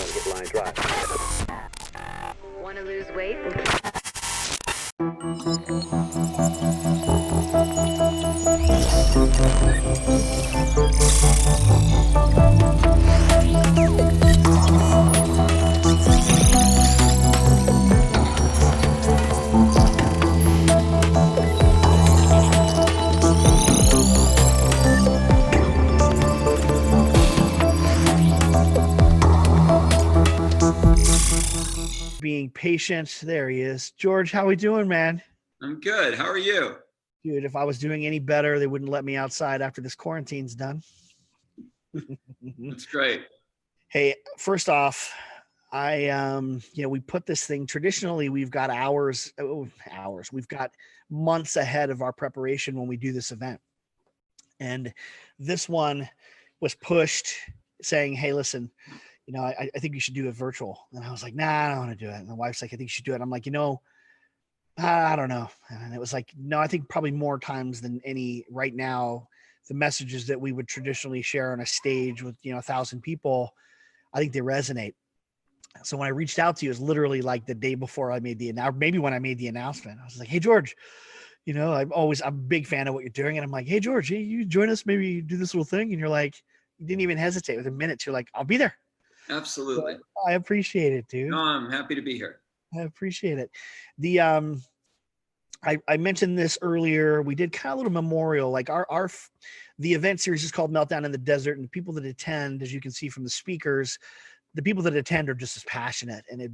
one-hit line drive. Want to lose weight? Being patient. There he is. George, how we doing, man? I'm good. How are you? Dude, if I was doing any better, they wouldn't let me outside after this quarantine's done. That's great. Hey, first off, we put this thing traditionally, we've got hours. We've got months ahead of our preparation when we do this event. And this one was pushed saying, hey, listen, I think you should do it virtual. And I was like, nah, I don't want to do it. And the wife's like, I think you should do it. I'm like, I don't know. And it was like, no, I think probably more times than any right now, the messages that we would traditionally share on a stage with, 1,000 people, I think they resonate. So when I reached out to you, it was literally like the day before I made maybe when I made the announcement, I was like, hey, George, I'm a big fan of what you're doing. And I'm like, hey, George, you join us, maybe do this little thing. And you're like, you didn't even hesitate with a minute. You're like, I'll be there. Absolutely. So I appreciate it, dude. No, I'm happy to be here. I appreciate it. The I mentioned this earlier. We did kind of a little memorial, like the event series is called Meltdown in the Desert, and the people that attend, as you can see from the speakers, the people that attend are just as passionate, and it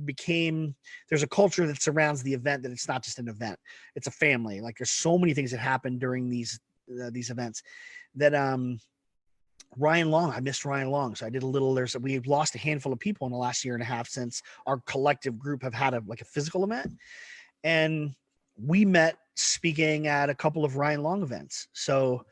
became there's a culture that surrounds the event, that it's not just an event, it's a family. Like there's so many things that happen during these events that Ryan Long, I missed Ryan Long. So I did we've lost a handful of people in the last year and a half since our collective group have had a physical event. And we met speaking at a couple of Ryan Long events. So,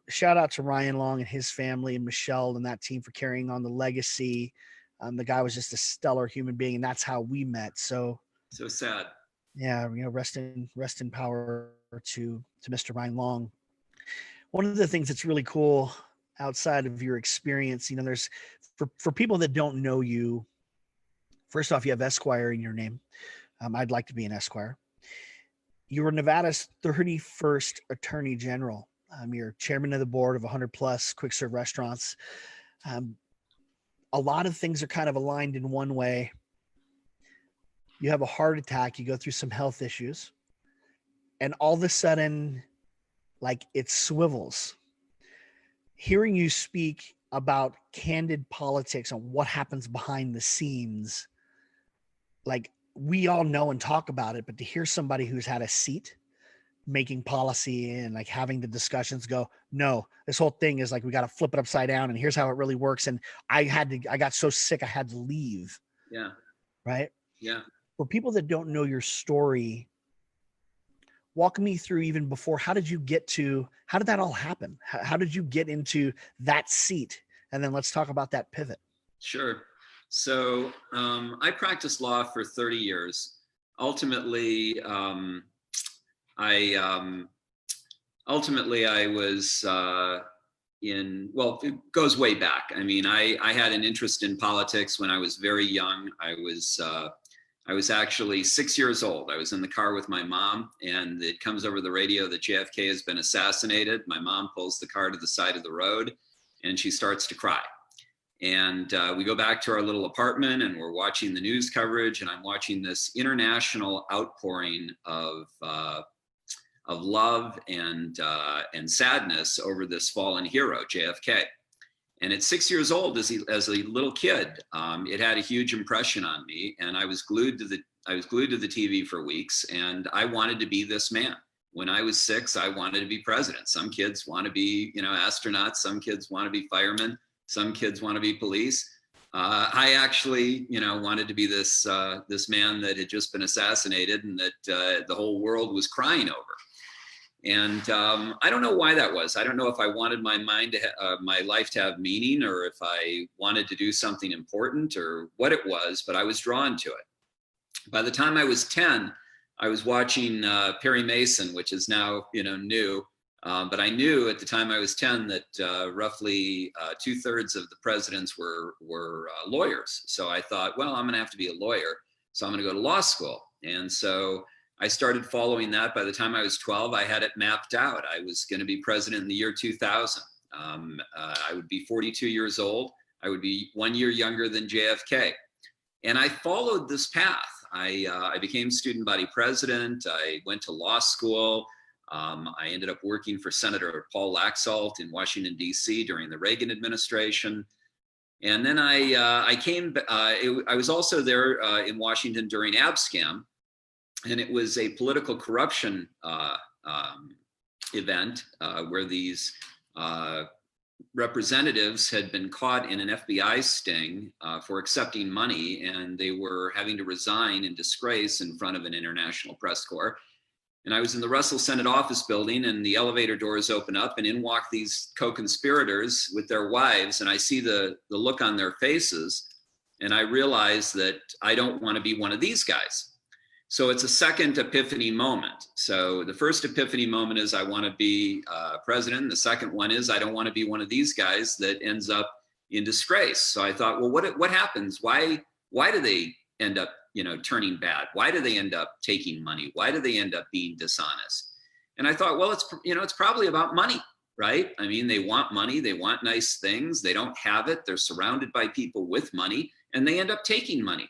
shout out to Ryan Long and his family and Michelle and that team for carrying on the legacy. The guy was just a stellar human being, and that's how we met. So sad. Yeah. Rest in power to Mr. Ryan Long. One of the things that's really cool outside of your experience, there's for people that don't know you, first off, you have Esquire in your name. I'd like to be an Esquire. You were Nevada's 31st Attorney General. You're chairman of the board of 100 plus quick serve restaurants. A lot of things are kind of aligned in one way. You have a heart attack, you go through some health issues, and all of a sudden, like it swivels. Hearing you speak about candid politics and what happens behind the scenes, like we all know and talk about it, but to hear somebody who's had a seat making policy and like having the discussions go, no, this whole thing is like, we got to flip it upside down and here's how it really works. And I got so sick, I had to leave. Yeah. Right. Yeah. For people that don't know your story, walk me through even before, how did that all happen? How did you get into that seat? And then let's talk about that pivot. Sure. So I practiced law for 30 years. Ultimately, I was it goes way back. I mean, I had an interest in politics when I was very young. I was actually 6 years old. I was in the car with my mom, and it comes over the radio that JFK has been assassinated. My mom pulls the car to the side of the road, and she starts to cry. And we go back to our little apartment, and we're watching the news coverage, and I'm watching this international outpouring of love and sadness over this fallen hero, JFK. And at 6 years old, as a little kid, it had a huge impression on me, and I was glued to the TV for weeks, and I wanted to be this man. When I was 6, I wanted to be president. Some kids want to be, astronauts. Some kids want to be firemen. Some kids want to be police. I actually, wanted to be this man that had just been assassinated and that the whole world was crying over. And I don't know why that was. I don't know if I wanted my life to have meaning, or if I wanted to do something important, or what it was, but I was drawn to it. By the time I was 10, I was watching Perry Mason, which is now, new, But I knew at the time I was 10 that roughly 2/3 of the presidents were lawyers. So I thought, well, I'm going to have to be a lawyer. So I'm going to go to law school. And so I started following that. By the time I was 12, I had it mapped out. I was going to be president in the year 2000. I would be 42 years old. I would be 1 year younger than JFK. And I followed this path. I became student body president. I went to law school. I ended up working for Senator Paul Laxalt in Washington, D.C. during the Reagan administration. And then I was also there in Washington during ABSCAM, and it was a political corruption event where these representatives had been caught in an FBI sting for accepting money, and they were having to resign in disgrace in front of an international press corps. And I was in the Russell Senate office building, and the elevator doors open up, and in walk these co-conspirators with their wives, and I see the look on their faces, and I realize that I don't want to be one of these guys. So it's a second epiphany moment. So the first epiphany moment is I want to be president. The second one is I don't want to be one of these guys that ends up in disgrace. So I thought, well, what happens? Why do they end up turning bad? Why do they end up taking money? Why do they end up being dishonest? And I thought, well, it's probably about money, right? I mean, they want money, they want nice things, they don't have it, they're surrounded by people with money, and they end up taking money.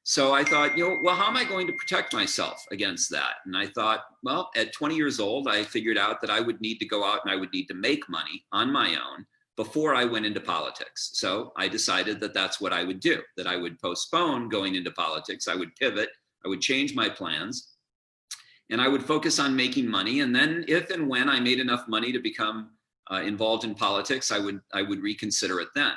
So I thought, well, how am I going to protect myself against that? And I thought, well, at 20 years old, I figured out that I would need to go out and I would need to make money on my own before I went into politics. So I decided that that's what I would do, that I would postpone going into politics. I would pivot, I would change my plans, and I would focus on making money. And then if and when I made enough money to become involved in politics, I would reconsider it then.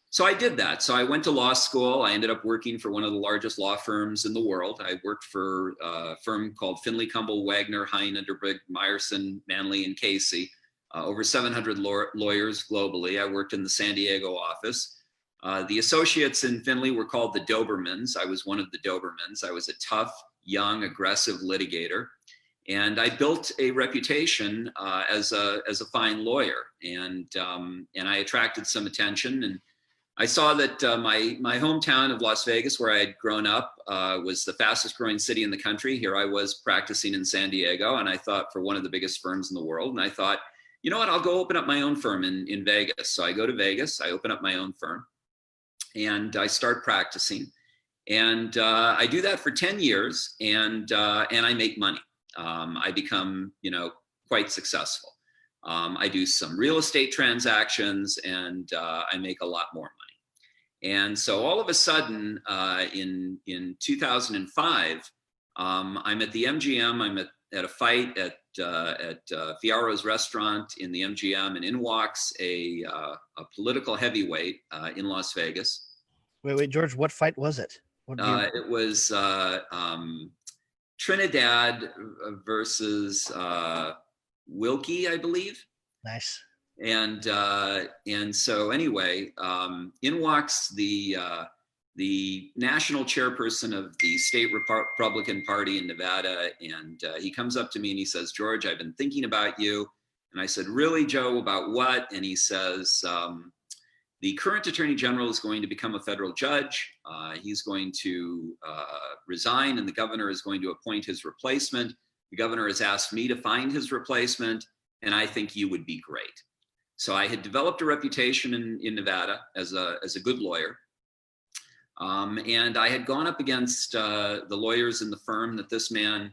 So I did that. So I went to law school. I ended up working for one of the largest law firms in the world. I worked for a firm called Finley, Cumble, Wagner, Hein, Underbrigg, Meyerson, Manley, and Casey. Over 700 lawyers globally. I worked in the San Diego office. The associates in Finley were called the Dobermans. I was one of the Dobermans. I was a tough, young, aggressive litigator. And I built a reputation as a fine lawyer. And I attracted some attention. And I saw that my hometown of Las Vegas, where I had grown up, was the fastest growing city in the country. Here I was practicing in San Diego, and I thought for one of the biggest firms in the world. And I thought, you know what, I'll go open up my own firm in Vegas. So I go to Vegas, I open up my own firm, and I start practicing. And I do that for 10 years, and I make money. I become, quite successful. I do some real estate transactions, and I make a lot more money. And so all of a sudden, in 2005, I'm at the MGM. I'm at a fight at Fiaro's restaurant in the MGM, and in walks a political heavyweight in Las Vegas. Wait, George, what fight was it? It was Trinidad versus Wilkie, I believe. Nice. And so anyway, in walks the national chairperson of the state Republican Party in Nevada, and he comes up to me and he says, "George, I've been thinking about you." And I said, "Really, Joe, about what?" And he says, "The current Attorney General is going to become a federal judge. He's going to resign, and the governor is going to appoint his replacement. The governor has asked me to find his replacement, and I think you would be great." So I had developed a reputation in Nevada as a good lawyer. And I had gone up against the lawyers in the firm that this man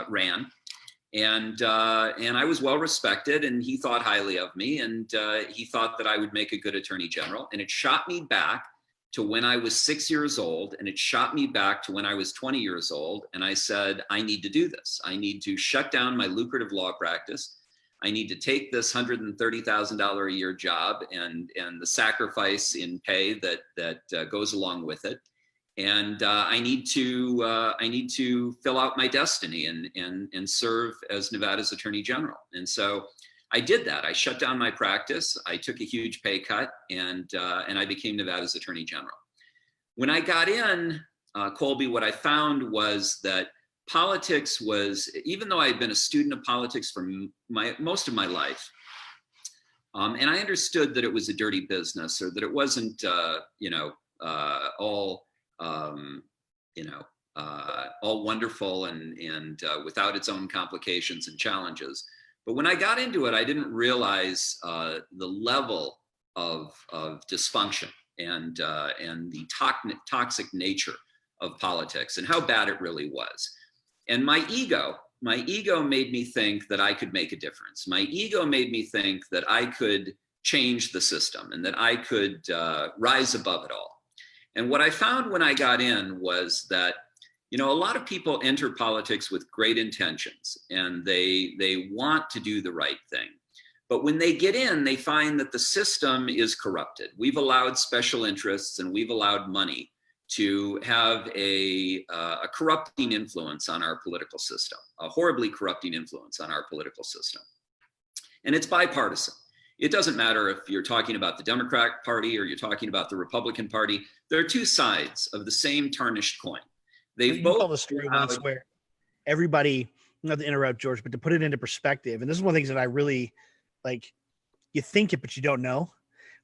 ran. And I was well respected, and he thought highly of me, and he thought that I would make a good attorney general. And it shot me back to when I was 6 years old, and it shot me back to when I was 20 years old. And I said, I need to do this. I need to shut down my lucrative law practice. I need to take this $130,000 a year job and the sacrifice in pay that goes along with it. And I need to fill out my destiny and serve as Nevada's Attorney General. And so I did that. I shut down my practice. I took a huge pay cut, and I became Nevada's Attorney General. When I got in, Kolby, what I found was that politics was, even though I had been a student of politics for most of my life, and I understood that it was a dirty business, or that it wasn't, all, all wonderful and without its own complications and challenges. But when I got into it, I didn't realize the level of dysfunction and the toxic nature of politics and how bad it really was. And my ego made me think that I could make a difference. My ego made me think that I could change the system and that I could rise above it all. And what I found when I got in was that, a lot of people enter politics with great intentions, and they want to do the right thing. But when they get in, they find that the system is corrupted. We've allowed special interests and we've allowed money to have a corrupting influence on our political system, a horribly corrupting influence on our political system. And it's bipartisan. It doesn't matter if you're talking about the Democratic Party or you're talking about the Republican Party. There are two sides of the same tarnished coin. They've both tell the story once where everybody, not to interrupt George, but to put it into perspective, and this is one of the things that I really like, you think it, but you don't know,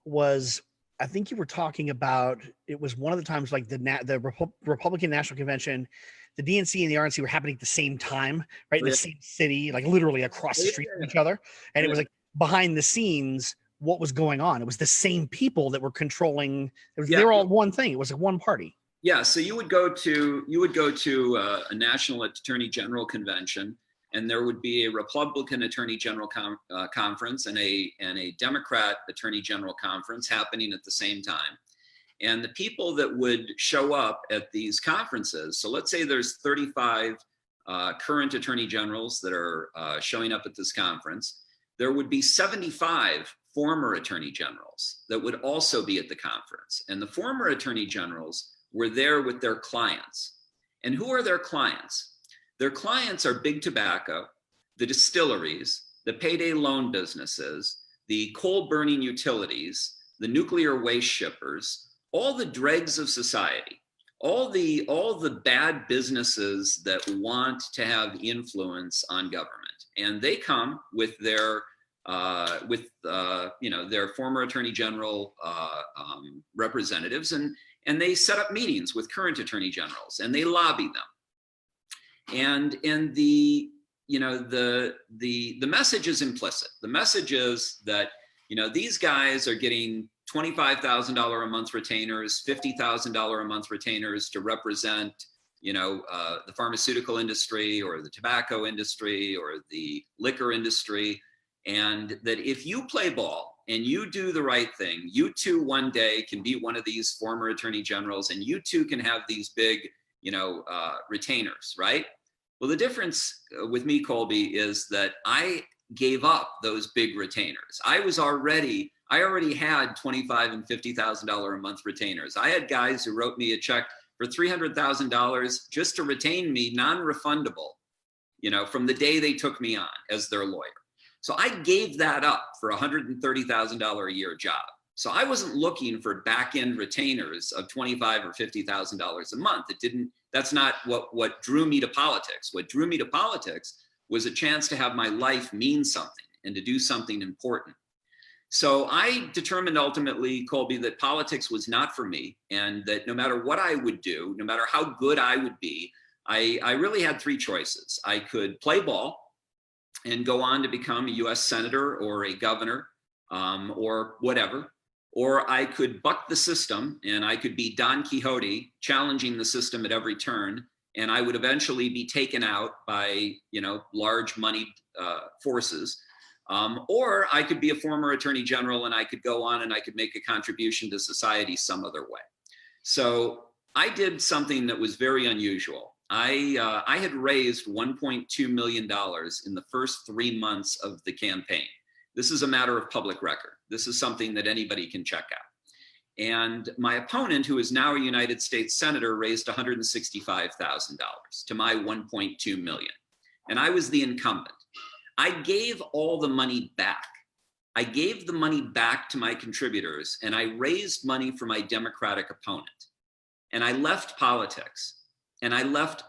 was I think you were talking about, it was one of the times like the Republican National Convention, the DNC and the RNC were happening at the same time, right? In the same city, like literally across the street from each other. And it was like behind the scenes, what was going on? It was the same people that were controlling, they were all one thing. It was like one party. Yeah, so you would go to a national attorney general convention, and there would be a Republican attorney general conference and a Democrat attorney general conference happening at the same time. And the people that would show up at these conferences, so let's say there's 35 current attorney generals that are showing up at this conference, there would be 75 former attorney generals that would also be at the conference. And the former attorney generals were there with their clients. And who are their clients? Their clients are big tobacco, the distilleries, the payday loan businesses, the coal burning utilities, the nuclear waste shippers, all the dregs of society, all the bad businesses that want to have influence on government. And they come with their their former attorney general representatives, and they set up meetings with current attorney generals and they lobby them. And the message is implicit. The message is that, these guys are getting $25,000 a month retainers, $50,000 a month retainers to represent, the pharmaceutical industry or the tobacco industry or the liquor industry. And that if you play ball and you do the right thing, you too one day can be one of these former attorney generals, and you too can have these big, retainers, right? Well, the difference with me, Kolby, is that I gave up those big retainers. I already had $25,000 and $50,000 a month retainers. I had guys who wrote me a check for $300,000 just to retain me, non-refundable, from the day they took me on as their lawyer. So I gave that up for a $130,000 a year job. So I wasn't looking for back-end retainers of $25,000 or $50,000 a month. That's not what drew me to politics. What drew me to politics was a chance to have my life mean something and to do something important. So I determined ultimately, Kolby, that politics was not for me, and that no matter what I would do, no matter how good I would be, I really had three choices. I could play ball and go on to become a US senator or a governor or whatever, or I could buck the system and I could be Don Quixote challenging the system at every turn, and I would eventually be taken out by large moneyed forces. Or I could be a former attorney general and I could go on and I could make a contribution to society some other way. So I did something that was very unusual. I had raised $1.2 million in the first 3 months of the campaign. This is a matter of public record. This is something that anybody can check out. And my opponent, who is now a United States Senator, raised $165,000 to my $1.2 million. And I was the incumbent. I gave all the money back. I gave the money back to my contributors, and I raised money for my Democratic opponent. And I left politics. and I left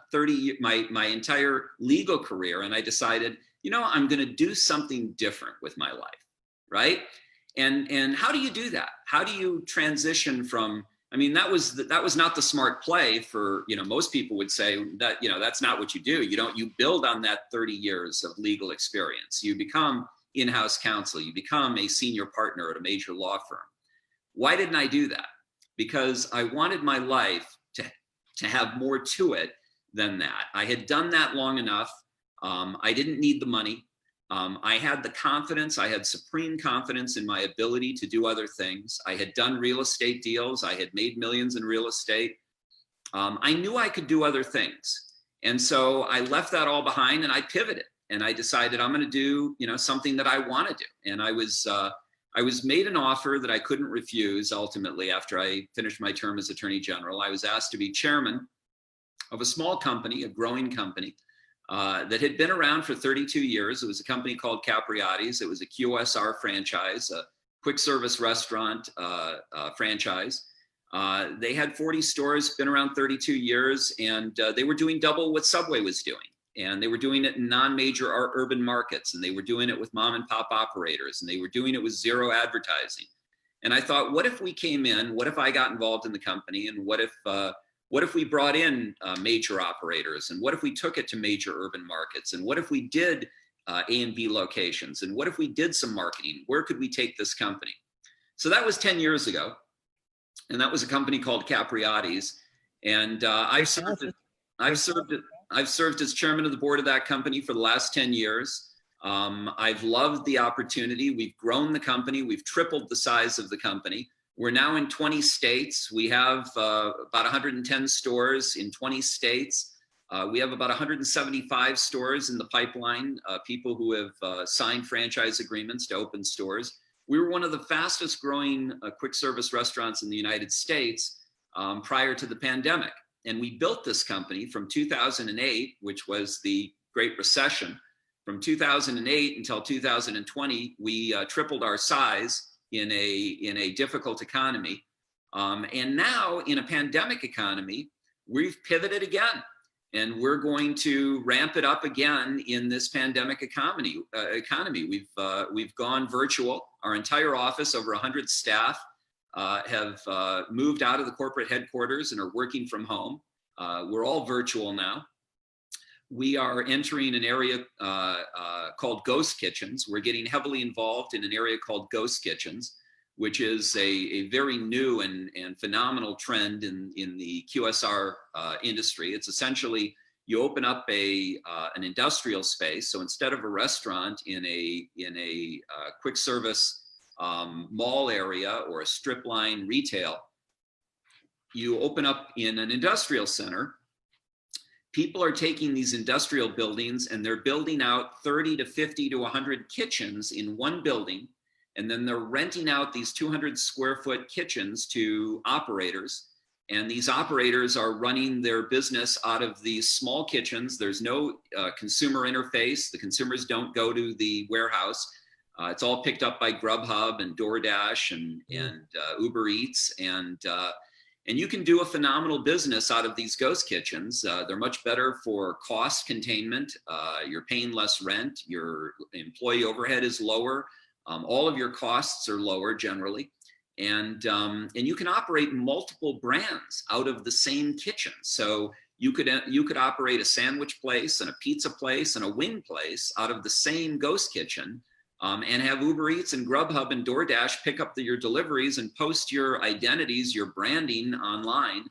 my entire legal career, and I decided, I'm going to do something different with my life, right? And how do you do that? How do you transition from? I mean, that was not the smart play for, most people would say that, that's not what you do. You build on that 30 years of legal experience. You become in-house counsel. You become a senior partner at a major law firm. Why didn't I do that? Because I wanted my life to have more to it than that. I had done that long enough. I didn't need the money. I had the confidence. I had supreme confidence in my ability to do other things. I had done real estate deals. I had made millions in real estate. I knew I could do other things. And so I left that all behind and I pivoted and I decided I'm going to do, something that I want to do. And I was made an offer that I couldn't refuse. Ultimately, after I finished my term as Attorney General, I was asked to be chairman of a small company, a growing company, that had been around for 32 years. It was a company called Capriotti's. It was a QSR franchise, a quick service restaurant franchise. They had 40 stores, been around 32 years, and they were doing double what Subway was doing. And they were doing it in non-major urban markets, and they were doing it with mom and pop operators, and they were doing it with zero advertising. And I thought, what if we came in? What if I got involved in the company? And what if we brought in major operators? And what if we took it to major urban markets? And what if we did A and B locations? And what if we did some marketing? Where could we take this company? So that was 10 years ago. And that was a company called Capriotti's. And I've served as chairman of the board of that company for the last 10 years. I've loved the opportunity. We've grown the company. We've tripled the size of the company. We're now in 20 states. We have about 110 stores in 20 states. We have about 175 stores in the pipeline, people who have signed franchise agreements to open stores. We were one of the fastest growing quick service restaurants in the United States prior to the pandemic. And we built this company from 2008, which was the Great Recession. From 2008 until 2020, we tripled our size in a difficult economy. And now in a pandemic economy, we've pivoted again. And we're going to ramp it up again in this pandemic economy. We've gone virtual. Our entire office, over 100 staff, have moved out of the corporate headquarters and are working from home. We're all virtual now. We are entering an area called ghost kitchens. We're getting heavily involved in an area called ghost kitchens, which is a very new and phenomenal trend in the QSR industry. It's essentially you open up an industrial space. So instead of a restaurant in a quick service mall area or a strip line retail, you open up in an industrial center. People are taking these industrial buildings and they're building out 30 to 50 to 100 kitchens in one building. And then they're renting out these 200 square foot kitchens to operators. And these operators are running their business out of these small kitchens. There's no consumer interface. The consumers don't go to the warehouse. It's all picked up by Grubhub and DoorDash and Uber Eats. And you can do a phenomenal business out of these ghost kitchens. They're much better for cost containment. You're paying less rent. Your employee overhead is lower. All of your costs are lower generally. And you can operate multiple brands out of the same kitchen. So you could operate a sandwich place and a pizza place and a wing place out of the same ghost kitchen. And have Uber Eats and Grubhub and DoorDash pick up your deliveries and post your identities, your branding online,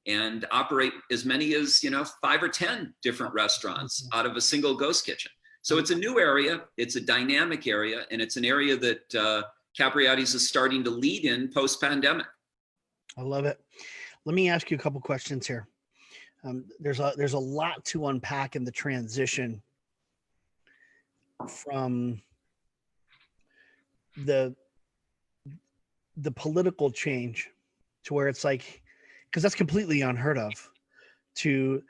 and operate as many as 5 or 10 different restaurants out of a single ghost kitchen. So it's a new area, it's a dynamic area, and it's an area that Capriotti's is starting to lead in post-pandemic. I love it. Let me ask you a couple questions here. There's a lot to unpack in the transition from the political change to where it's like, because that's completely unheard of, to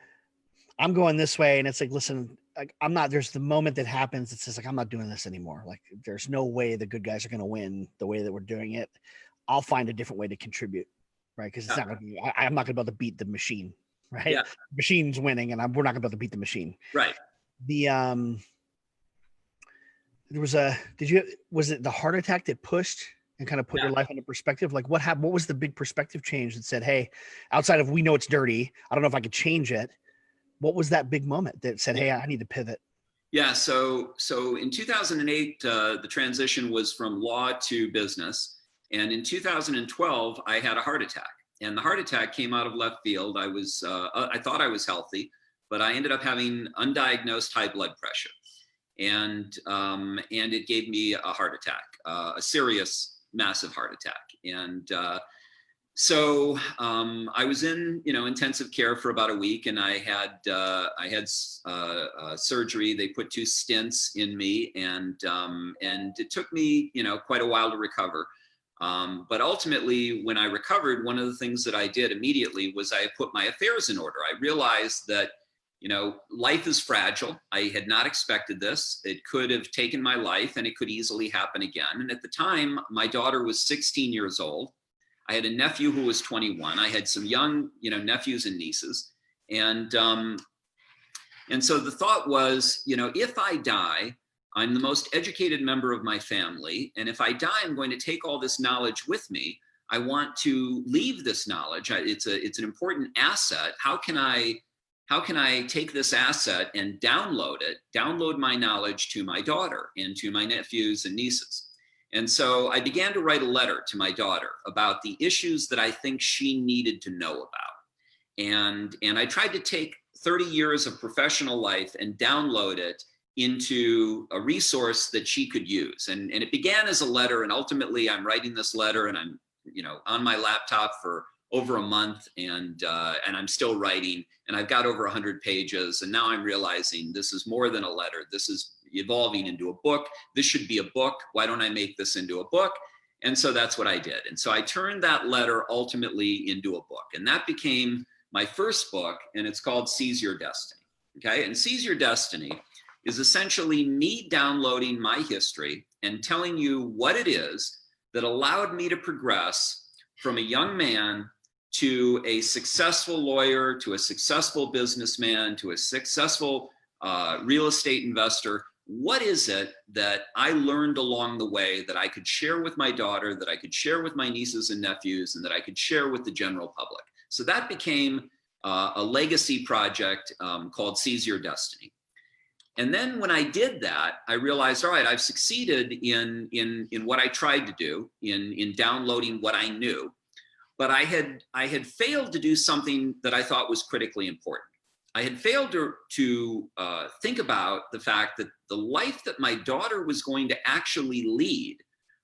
I'm going this way, and it's like, listen, I'm not, there's the moment that happens, it's just like, I'm not doing this anymore. Like, there's no way the good guys are going to win the way that we're doing it. I'll find a different way to contribute, right? Because it's not going to be, I'm not going to be able to beat the machine. right? Yeah. Machine's winning, and we're not gonna be able to beat the machine. Right. The there was was it the heart attack that pushed and kind of put your life into perspective? Like what happened? What was the big perspective change that said, hey, outside of we know it's dirty, I don't know if I could change it. What was that big moment that said, hey, I need to pivot? Yeah. So in 2008, the transition was from law to business. And in 2012, I had a heart attack, and the heart attack came out of left field. I thought I was healthy, but I ended up having undiagnosed high blood pressure. And it gave me a heart attack, a serious, massive heart attack. And so I was in, intensive care for about a week, and I had surgery. They put 2 stents in me, and it took me, quite a while to recover. But ultimately, when I recovered, one of the things that I did immediately was I put my affairs in order. I realized that, life is fragile. I had not expected this. It could have taken my life, and it could easily happen again. And at the time, my daughter was 16 years old. I had a nephew who was 21. I had some young, nephews and nieces. And so the thought was, if I die, I'm the most educated member of my family. And if I die, I'm going to take all this knowledge with me. I want to leave this knowledge. It's an important asset. How can I take this asset and download my knowledge to my daughter and to my nephews and nieces? And so I began to write a letter to my daughter about the issues that I think she needed to know about. And I tried to take 30 years of professional life and download it into a resource that she could use. And it began as a letter, and ultimately I'm writing this letter, and I'm, on my laptop for over a month, and I'm still writing, and I've got over 100 pages. And now I'm realizing this is more than a letter. This is evolving into a book. This should be a book. Why don't I make this into a book? And so that's what I did. And so I turned that letter ultimately into a book, and that became my first book, and it's called Seize Your Destiny. Okay. And Seize Your Destiny is essentially me downloading my history and telling you what it is that allowed me to progress from a young man to a successful lawyer, to a successful businessman, to a successful real estate investor. What is it that I learned along the way that I could share with my daughter, that I could share with my nieces and nephews, and that I could share with the general public? So that became a legacy project called Seize Your Destiny. And then when I did that, I realized, all right, I've succeeded in what I tried to do, in downloading what I knew. But I had failed to do something that I thought was critically important. I had failed to think about the fact that the life that my daughter was going to actually lead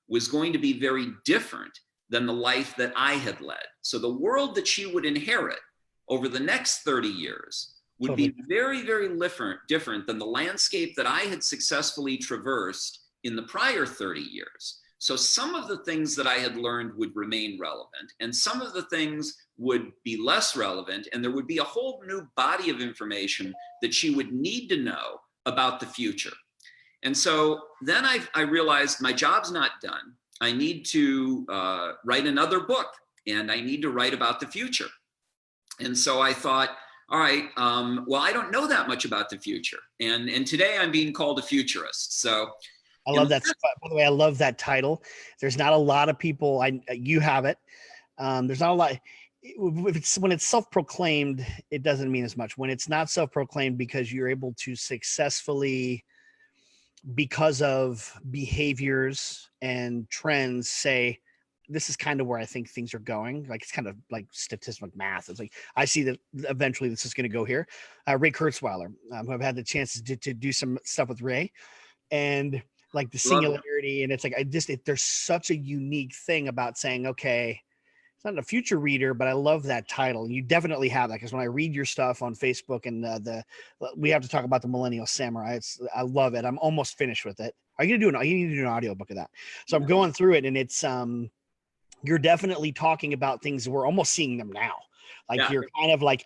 was going to be very different than the life that I had led. So the world that she would inherit over the next 30 years would be very, very different than the landscape that I had successfully traversed in the prior 30 years. So some of the things that I had learned would remain relevant, and some of the things would be less relevant, and there would be a whole new body of information that she would need to know about the future. And so then I realized my job's not done. I need to write another book, and I need to write about the future. And so I thought, all right, well, I don't know that much about the future. And today I'm being called a futurist. So I love that. By the way, I love that title. There's not a lot of people. You have it. There's not a lot. When it's self-proclaimed, it doesn't mean as much. When it's not self-proclaimed, because you're able to successfully, because of behaviors and trends, say, this is kind of where I think things are going. Like, it's kind of like statistical math. It's like, I see that eventually this is going to go here. Ray Kurzweil, I've had the chance to do some stuff with Ray, and like the singularity. And it's like, there's such a unique thing about saying, okay, it's not a future reader, but I love that title. You definitely have that, because when I read your stuff on Facebook, and we have to talk about the Millennial Samurai. I love it. I'm almost finished with it. You need to do an audiobook of that. So I'm going through it, and it's, you're definitely talking about things. We're almost seeing them now. Like, you're kind of like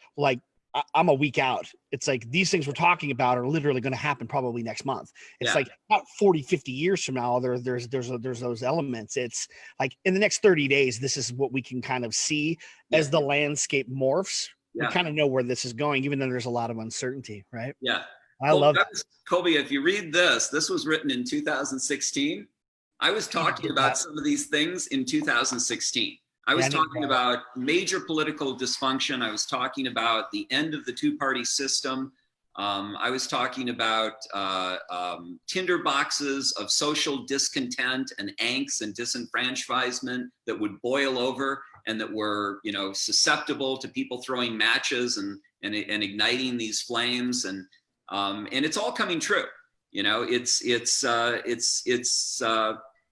I'm a week out. It's like these things we're talking about are literally going to happen probably next month. It's like not 40, 50 years from now. There's those elements. It's like in the next 30 days, this is what we can kind of see as the landscape morphs. we kind of know where this is going, even though there's a lot of uncertainty, right? Yeah. I love Kolby, if you read this was written in 2016. I was talking about some of these things in 2016. I was talking about major political dysfunction. I was talking about the end of the two-party system. I was talking about tinder boxes of social discontent and angst and disenfranchisement that would boil over and that were, susceptible to people throwing matches and igniting these flames. And it's all coming true.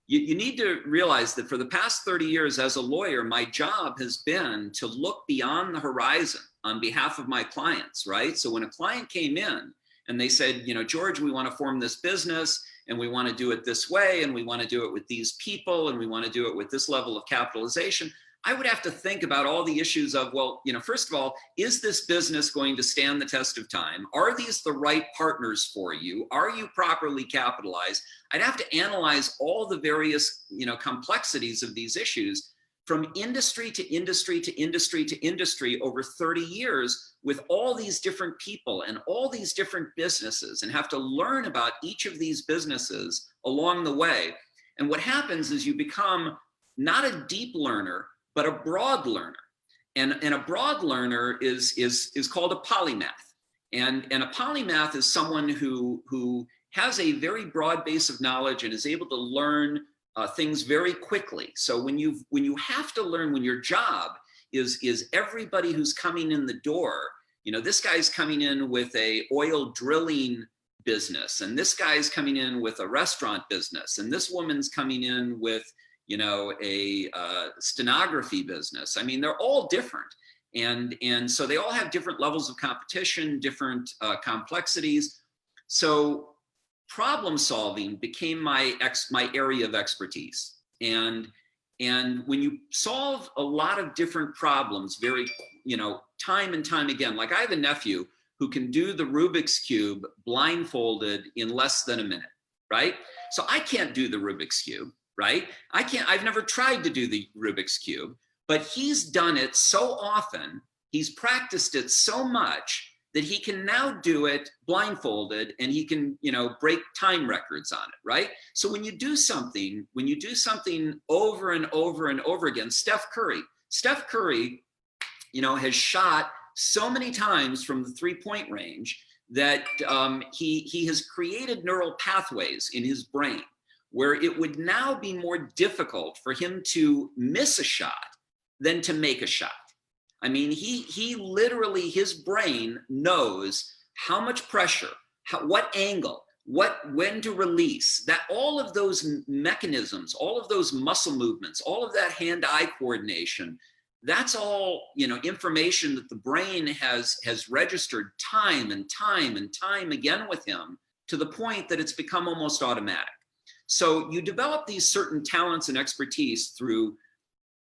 You need to realize that for the past 30 years as a lawyer, my job has been to look beyond the horizon on behalf of my clients, right? So when a client came in and they said, George, we want to form this business and we want to do it this way and we want to do it with these people and we want to do it with this level of capitalization, I would have to think about all the issues of, well, first of all, is this business going to stand the test of time? Are these the right partners for you? Are you properly capitalized? I'd have to analyze all the various, complexities of these issues from industry to industry to industry to industry over 30 years with all these different people and all these different businesses, and have to learn about each of these businesses along the way. And what happens is you become not a deep learner, but a broad learner. And a broad learner is called a polymath. And a polymath is someone who has a very broad base of knowledge and is able to learn things very quickly. So when you have to learn, when your job is everybody who's coming in the door, this guy's coming in with a oil drilling business, and this guy's coming in with a restaurant business, and this woman's coming in with a stenography business. I mean, they're all different. And so they all have different levels of competition, different complexities. So problem solving became my area of expertise. And when you solve a lot of different problems, very, time and time again, like I have a nephew who can do the Rubik's Cube blindfolded in less than a minute, right? So I can't do the Rubik's Cube. Right? I've never tried to do the Rubik's Cube, but he's done it so often, he's practiced it so much that he can now do it blindfolded and he can, break time records on it, right? So when you do something over and over and over again, Steph Curry, has shot so many times from the 3-point range that he has created neural pathways in his brain where it would now be more difficult for him to miss a shot than to make a shot. I mean, he literally, his brain knows how much pressure, what angle, when to release, that all of those mechanisms, all of those muscle movements, all of that hand-eye coordination, that's all, information that the brain has registered time and time and time again with him to the point that it's become almost automatic. So you develop these certain talents and expertise through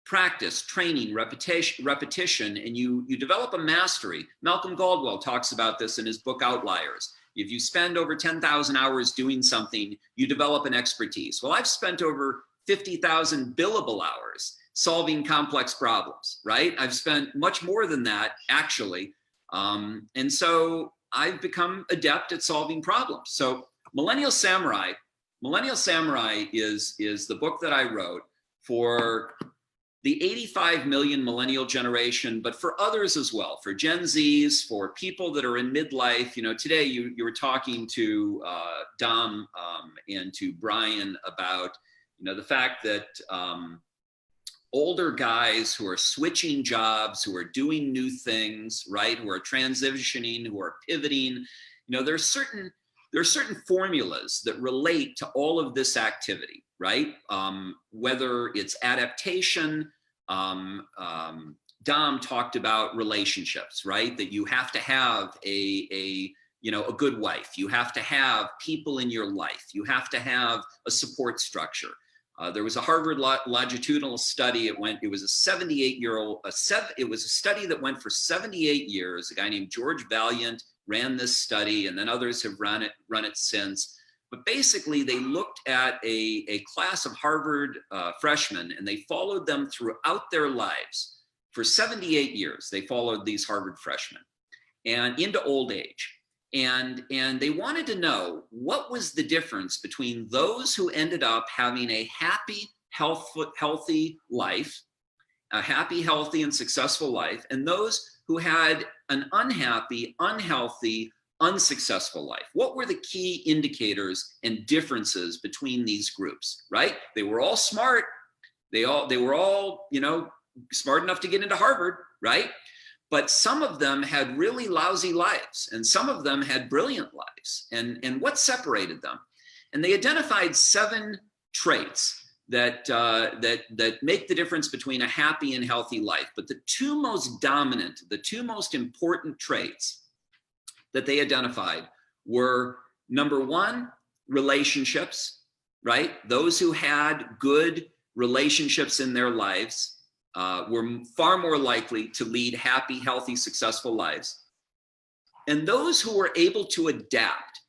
practice, training, repetition, and you develop a mastery. Malcolm Gladwell talks about this in his book Outliers. If you spend over 10,000 hours doing something, you develop an expertise. Well, I've spent over 50,000 billable hours solving complex problems, right? I've spent much more than that, actually. And so I've become adept at solving problems. So Millennial Samurai is the book that I wrote for the 85 million millennial generation, but for others as well, for Gen Zs, for people that are in midlife. Today you were talking to Dom and to Brian about, the fact that older guys who are switching jobs, who are doing new things, right, who are transitioning, who are pivoting, there are certain formulas that relate to all of this activity, right? Whether it's adaptation, Dom talked about relationships, right? That you have to have a good wife. You have to have people in your life. You have to have a support structure. There was a Harvard longitudinal study. It was a 78-year-old. It was a study that went for 78 years. A guy named George Valiant ran this study, and then others have run it since. But basically, they looked at a class of Harvard freshmen, and they followed them throughout their lives For 78 years, they followed these Harvard freshmen and into old age. And they wanted to know what was the difference between those who ended up having a happy, healthy life, a happy, healthy, and successful life, and those who had an unhappy, unhealthy, unsuccessful life. What were the key indicators and differences between these groups, right? They were all smart. They were all, smart enough to get into Harvard, right? But some of them had really lousy lives, and some of them had brilliant lives. And what separated them? And they identified 7 traits that make the difference between a happy and healthy life. But the 2 most dominant, the 2 most important traits that they identified were, number 1, relationships, right? Those who had good relationships in their lives were far more likely to lead happy, healthy, successful lives. And those who were able to adapt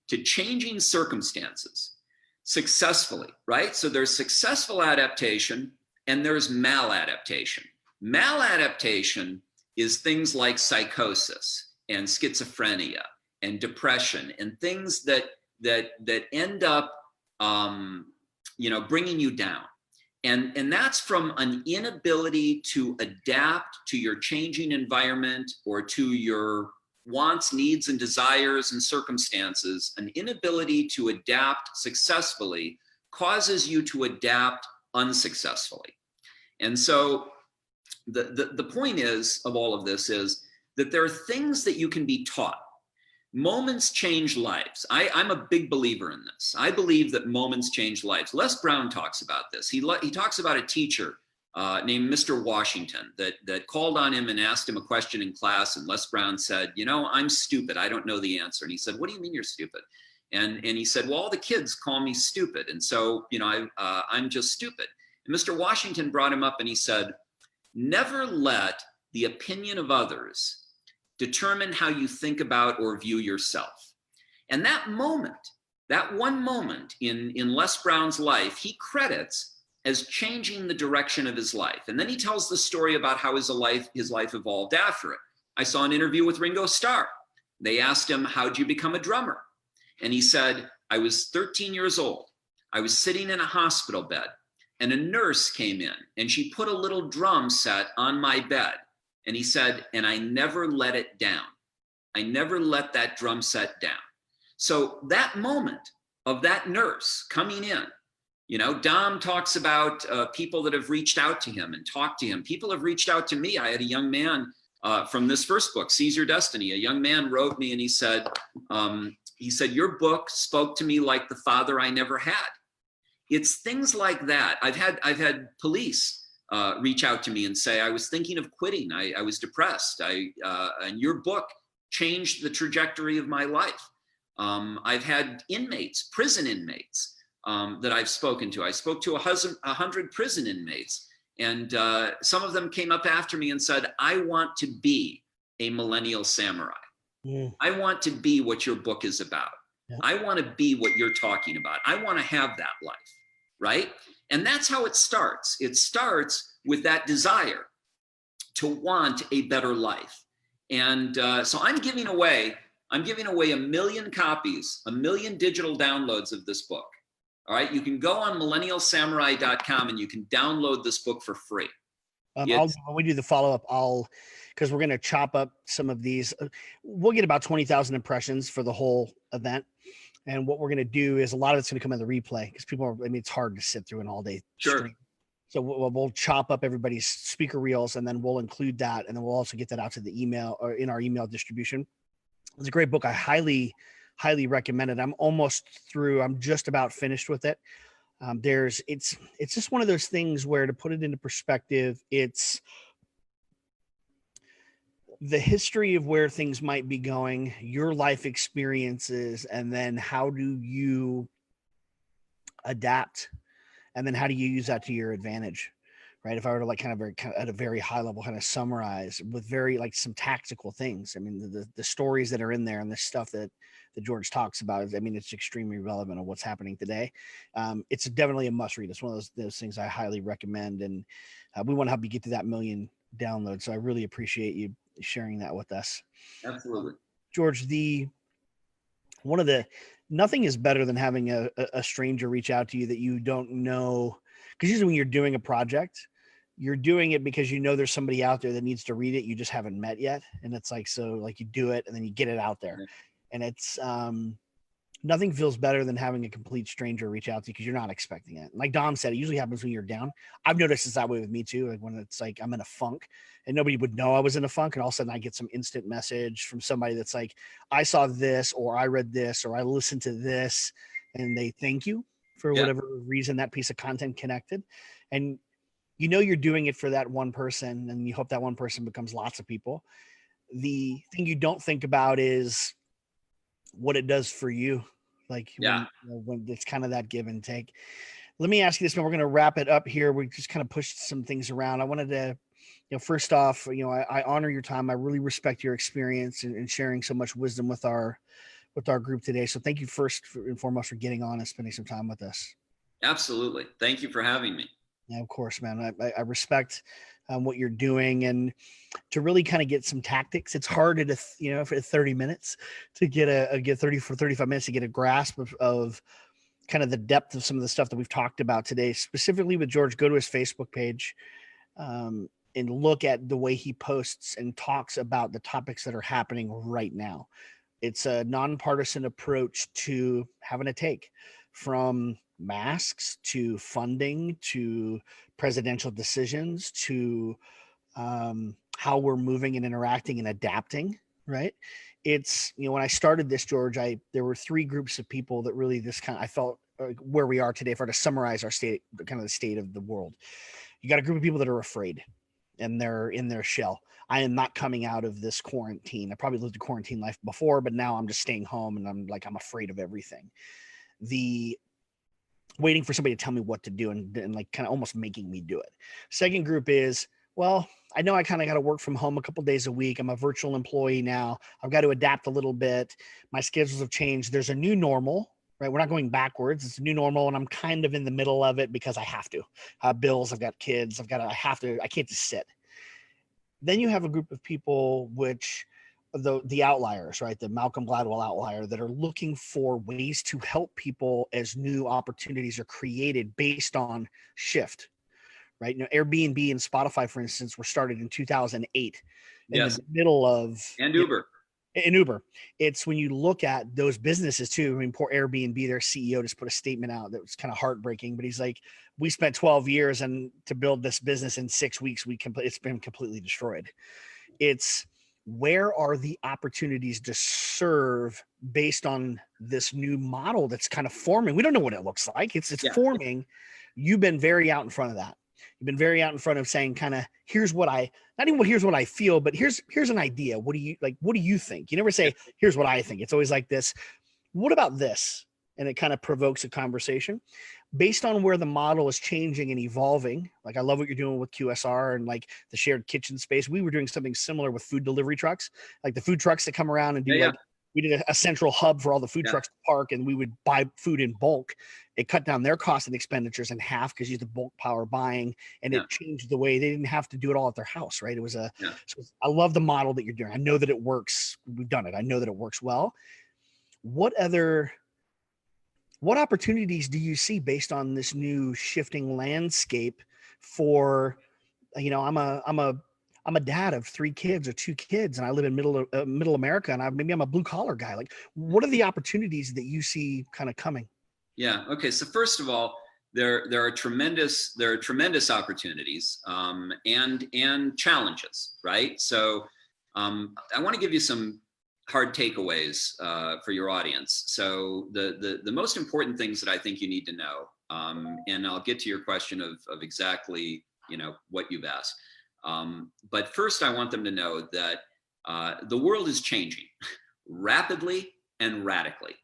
to changing circumstances successfully, right? So there's successful adaptation and there's maladaptation. Maladaptation is things like psychosis and schizophrenia and depression and things that end up, bringing you down. And that's from an inability to adapt to your changing environment or to your wants, needs, and desires and circumstances. An inability to adapt successfully causes you to adapt unsuccessfully. And so the point is of all of this is that there are things that you can be taught. Moments change lives. I'm a big believer in this. I believe that moments change lives. Les Brown talks about this. He talks about a teacher named Mr. Washington that called on him and asked him a question in class. And Les Brown said, I'm stupid. I don't know the answer. And he said, what do you mean you're stupid? And he said, well, all the kids call me stupid. And so, I'm just stupid. And Mr. Washington brought him up and he said, never let the opinion of others determine how you think about or view yourself. And that moment, that one moment in Les Brown's life, he credits as changing the direction of his life. And then he tells the story about how his life evolved after it. I saw an interview with Ringo Starr. They asked him, how'd you become a drummer? And he said, I was 13 years old. I was sitting in a hospital bed and a nurse came in and she put a little drum set on my bed. And he said, and I never let it down. I never let that drum set down. So that moment of that nurse coming in, Dom talks about people that have reached out to him and talked to him. People have reached out to me. I had a young man from this first book, Seize Your Destiny. A young man wrote me and he said, your book spoke to me like the father I never had. It's things like that. I've had police reach out to me and say, I was thinking of quitting. I was depressed. And your book changed the trajectory of my life. I've had inmates, prison inmates that I've spoken to. I spoke to 100 prison inmates. And some of them came up after me and said, I want to be a millennial samurai. Yeah. I want to be what your book is about. Yeah. I want to be what you're talking about. I want to have that life, right? And that's how it starts. It starts with that desire to want a better life. And so I'm giving away 1 million copies, 1 million digital downloads of this book. All right. You can go on millennialsamurai.com and you can download this book for free. When we do the follow-up, because we're going to chop up some of these. We'll get about 20,000 impressions for the whole event. And what we're going to do is a lot of it's going to come in the replay because it's hard to sit through an all-day stream. So we'll chop up everybody's speaker reels and then we'll include that. And then we'll also get that out to the email or in our email distribution. It's a great book. I highly recommend it. I'm almost through. I'm just about finished with it. It's just one of those things where, to put it into perspective, it's the history of where things might be going, your life experiences, and then how do you adapt, and then how do you use that to your advantage, right? If I were to at a very high level kind of summarize with very some tactical things. I mean, the stories that are in there and the stuff that George talks about, it's extremely relevant of what's happening today. It's definitely a must read. It's one of those things I highly recommend. And we want to help you get to that 1 million download. So I really appreciate you sharing that with us. Absolutely. George, nothing is better than having a stranger reach out to you that you don't know. Because usually when you're doing a project, you're doing it because you know there's somebody out there that needs to read it. You just haven't met yet. And it's like, so like you do it and then you get it out there. And it's nothing feels better than having a complete stranger reach out to you because you're not expecting it. Like Dom said, it usually happens when you're down. I've noticed it's that way with me too. Like when it's like I'm in a funk and nobody would know I was in a funk, and all of a sudden I get some instant message from somebody that's like, I saw this, or I read this, or I listened to this, and they thank you for whatever reason that piece of content connected. And you know you're doing it for that one person, and you hope that one person becomes lots of people. The thing you don't think about is what it does for you, like when it's kind of that give and take. Let me ask you this, man. We're going to wrap it up here. We just kind of pushed some things around. I wanted to, first off, I honor your time. I really respect your experience and sharing so much wisdom with our group today. So thank you first and foremost for getting on and spending some time with us. Absolutely. Thank you for having me. Yeah, of course, man. I respect what you're doing, and to really kind of get some tactics. It's hard at for 30 minutes to get 35 minutes to get a grasp of kind of the depth of some of the stuff that we've talked about today. Specifically with George, go to his Facebook page and look at the way he posts and talks about the topics that are happening right now. It's a nonpartisan approach to having a take, from masks to funding to presidential decisions to how we're moving and interacting and adapting, right? It's, when I started this, George, there were three groups of people that really I felt where we are today, if I were to summarize our state, kind of the state of the world. You got a group of people that are afraid and they're in their shell. I am not coming out of this quarantine. I probably lived a quarantine life before, but now I'm just staying home and I'm afraid of everything. Waiting for somebody to tell me what to do and like kind of almost making me do it. Second group is, well, I know I kind of got to work from home a couple days a week. I'm a virtual employee now. I've got to adapt a little bit. My schedules have changed. There's a new normal, right? We're not going backwards. It's a new normal, and I'm kind of in the middle of it because I have to. Bills, I've got kids, I can't just sit. Then you have a group of people, which the outliers, right? The Malcolm Gladwell outlier, that are looking for ways to help people as new opportunities are created based on shift, right? Airbnb and Spotify, for instance, were started in 2008 in the middle of Uber. And Uber. It's when you look at those businesses too. I mean, poor Airbnb, their CEO just put a statement out that was kind of heartbreaking, but he's like, we spent 12 years and to build this business in 6 weeks, it's been completely destroyed. It's, where are the opportunities to serve based on this new model that's kind of forming? We don't know what it looks like. It's forming. You've been very out in front of that. You've been very out in front of saying kind of, here's what I feel, but here's an idea. What do you think? You never say, here's what I think. It's always like this. What about this? And it kind of provokes a conversation based on where the model is changing and evolving. Like, I love what you're doing with QSR and like the shared kitchen space. We were doing something similar with food delivery trucks, like the food trucks that come around and do we did a central hub for all the food trucks to park, and we would buy food in bulk. It cut down their cost and expenditures in half because you used the bulk power buying, and it changed the way they didn't have to do it all at their house. Right. It was so I love the model that you're doing. I know that it works. We've done it. I know that it works well. What opportunities do you see based on this new shifting landscape for, I'm a dad of 3 kids or 2 kids, and I live in middle America, and maybe I'm a blue collar guy. Like, what are the opportunities that you see kind of coming? Yeah. Okay. So first of all, there are tremendous opportunities and challenges, right? So I want to give you some hard takeaways for your audience. So the most important things that I think you need to know, and I'll get to your question of exactly what you've asked. But first, I want them to know that the world is changing rapidly and radically.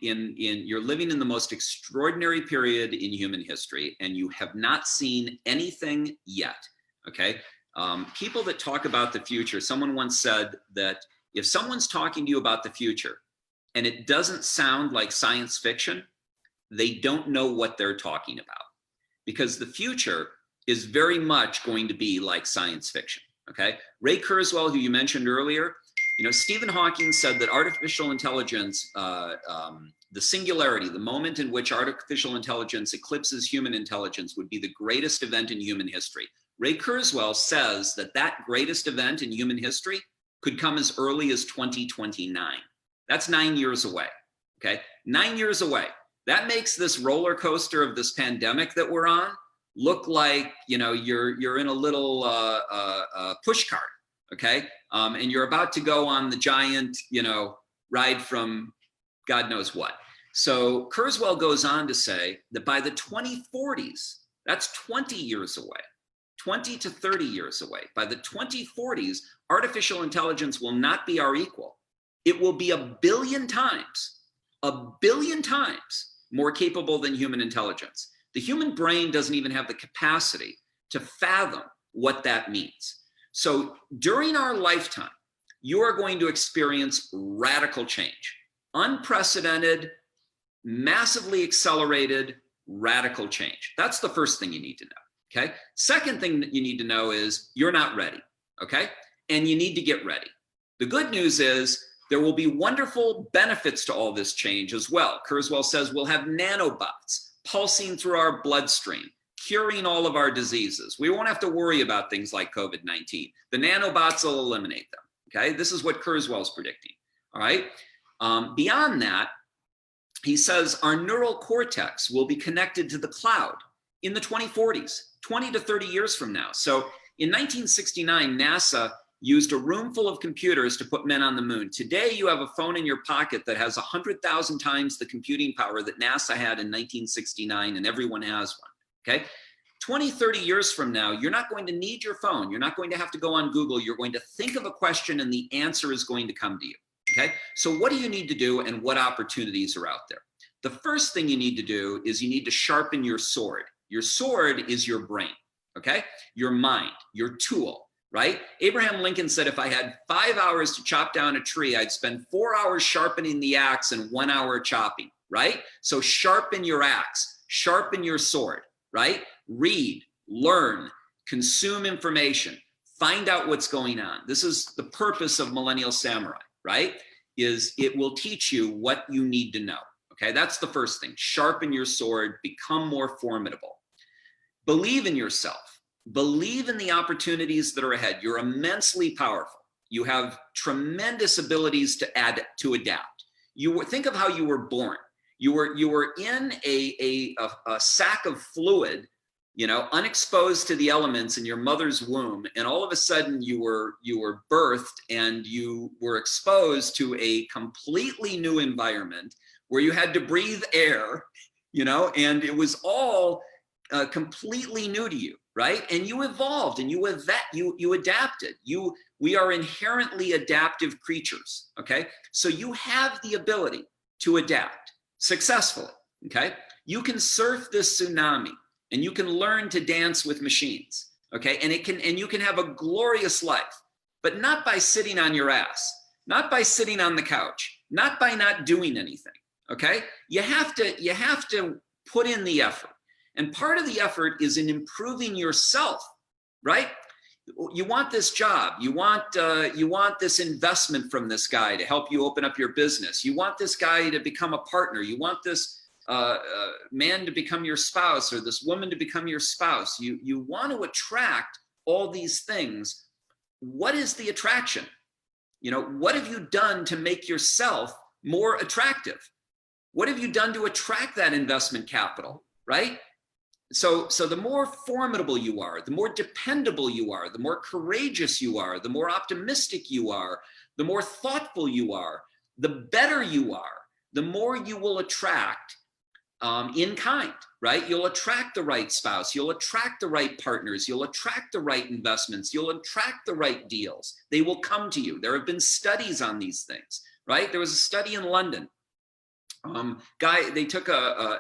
You're living in the most extraordinary period in human history, and you have not seen anything yet. Okay, people that talk about the future. Someone once said that if someone's talking to you about the future and it doesn't sound like science fiction, they don't know what they're talking about, because the future is very much going to be like science fiction, okay? Ray Kurzweil, who you mentioned earlier, you know, Stephen Hawking said that artificial intelligence, the singularity, the moment in which artificial intelligence eclipses human intelligence would be the greatest event in human history. Ray Kurzweil says that that greatest event in human history could come as early as 2029. That's 9 years away, okay? 9 years away. That makes this roller coaster of this pandemic that we're on look like, you know, you're in a little push cart, okay? And you're about to go on the giant, you know, ride from God knows what. So Kurzweil goes on to say that by the 2040s, that's 20 years away, 20 to 30 years away. By the 2040s, artificial intelligence will not be our equal. It will be a billion times more capable than human intelligence. The human brain doesn't even have the capacity to fathom what that means. So during our lifetime, you are going to experience radical change, unprecedented, massively accelerated, radical change. That's the first thing you need to know, okay? Second thing that you need to know is you're not ready, okay? And you need to get ready. The good news is there will be wonderful benefits to all this change as well. Kurzweil says we'll have nanobots pulsing through our bloodstream, curing all of our diseases. We won't have to worry about things like COVID-19. The nanobots will eliminate them, okay? This is what Kurzweil's predicting, all right? Beyond that, he says our neural cortex will be connected to the cloud in the 2040s, 20 to 30 years from now. So in 1969, NASA used a room full of computers to put men on the moon. Today, you have a phone in your pocket that has 100,000 times the computing power that NASA had in 1969, and everyone has one, okay? 20, 30 years from now, you're not going to need your phone. You're not going to have to go on Google. You're going to think of a question and the answer is going to come to you, okay? So what do you need to do and what opportunities are out there? The first thing you need to do is you need to sharpen your sword. Your sword is your brain, okay? Your mind, your tool. Right? Abraham Lincoln said, if I had 5 hours to chop down a tree, I'd spend 4 hours sharpening the axe and 1 hour chopping, right? So sharpen your axe, sharpen your sword, right? Read, learn, consume information, find out what's going on. This is the purpose of Millennial Samurai, right? Is it will teach you what you need to know, okay? That's the first thing. Sharpen your sword, become more formidable. Believe in yourself. Believe in the opportunities that are ahead. You're immensely powerful. You have tremendous abilities to adapt. Think of how you were born. You were in a sack of fluid, you know, unexposed to the elements in your mother's womb, and all of a sudden you were birthed and you were exposed to a completely new environment where you had to breathe air, you know, and it was all completely new to you. Right? And you evolved and you adapted. We are inherently adaptive creatures, okay? So you have the ability to adapt successfully, okay? You can surf this tsunami and you can learn to dance with machines, okay? And you can have a glorious life, but not by sitting on your ass, not by sitting on the couch, not by not doing anything, okay? You have to put in the effort. And part of the effort is in improving yourself, right? You want this job. You want this investment from this guy to help you open up your business. You want this guy to become a partner. You want this man to become your spouse or this woman to become your spouse. You want to attract all these things. What is the attraction? You know, what have you done to make yourself more attractive? What have you done to attract that investment capital, right? So the more formidable you are, the more dependable you are, the more courageous you are, the more optimistic you are, the more thoughtful you are, the better you are, the more you will attract in kind, right? You'll attract the right spouse, you'll attract the right partners, you'll attract the right investments, you'll attract the right deals. They will come to you. There have been studies on these things, right? There was a study in London. They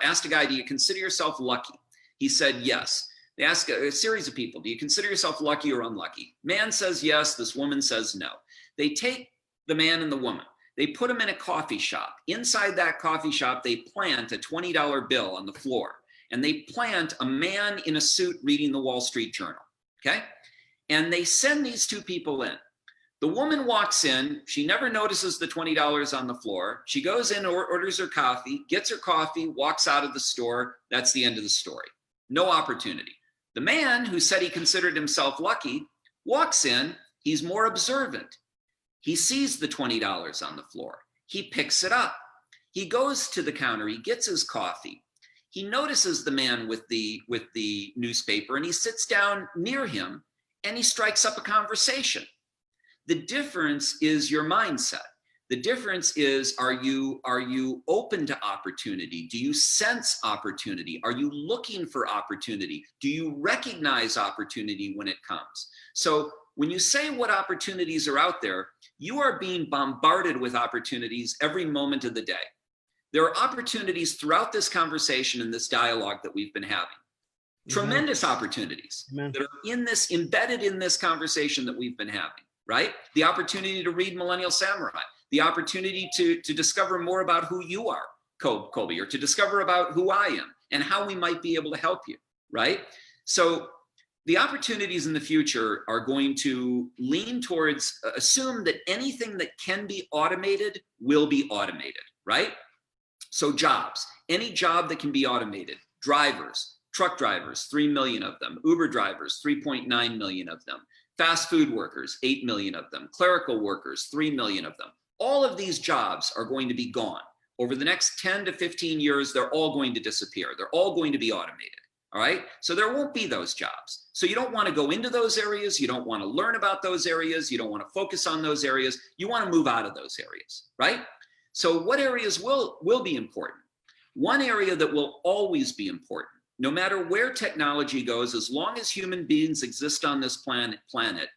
asked a guy, do you consider yourself lucky? He said, yes. They ask a series of people, do you consider yourself lucky or unlucky? Man says yes, this woman says no. They take the man and the woman, they put them in a coffee shop. Inside that coffee shop, they plant a $20 bill on the floor. and they plant a man in a suit reading the Wall Street Journal, okay? And they send these two people in. The woman walks in, she never notices the $20 on the floor. She goes in, orders her coffee, gets her coffee, walks out of the store. That's the end of the story. No opportunity. The man who said he considered himself lucky walks in, he's more observant. He sees the $20 on the floor. He picks it up. He goes to the counter, he gets his coffee. He notices the man with the newspaper, and he sits down near him and he strikes up a conversation. The difference is your mindset. The difference is, are you open to opportunity? Do you sense opportunity? Are you looking for opportunity? Do you recognize opportunity when it comes? So when you say what opportunities are out there, you are being bombarded with opportunities every moment of the day. There are opportunities throughout this conversation and this dialogue that we've been having. Tremendous opportunities that are embedded in this conversation that we've been having, right? The opportunity to read Millennial Samurai, the opportunity to discover more about who you are, Kolby, or to discover about who I am and how we might be able to help you, right? So the opportunities in the future are going to lean towards, assume that anything that can be automated will be automated, right? So jobs, any job that can be automated, drivers, truck drivers, 3 million of them, Uber drivers, 3.9 million of them, fast food workers, 8 million of them, clerical workers, 3 million of them. All of these jobs are going to be gone. Over the next 10 to 15 years, they're all going to disappear. They're all going to be automated, all right? So there won't be those jobs. So you don't want to go into those areas. You don't want to learn about those areas. You don't want to focus on those areas. You want to move out of those areas, right? So what areas will be important? One area that will always be important, no matter where technology goes, as long as human beings exist on this planet,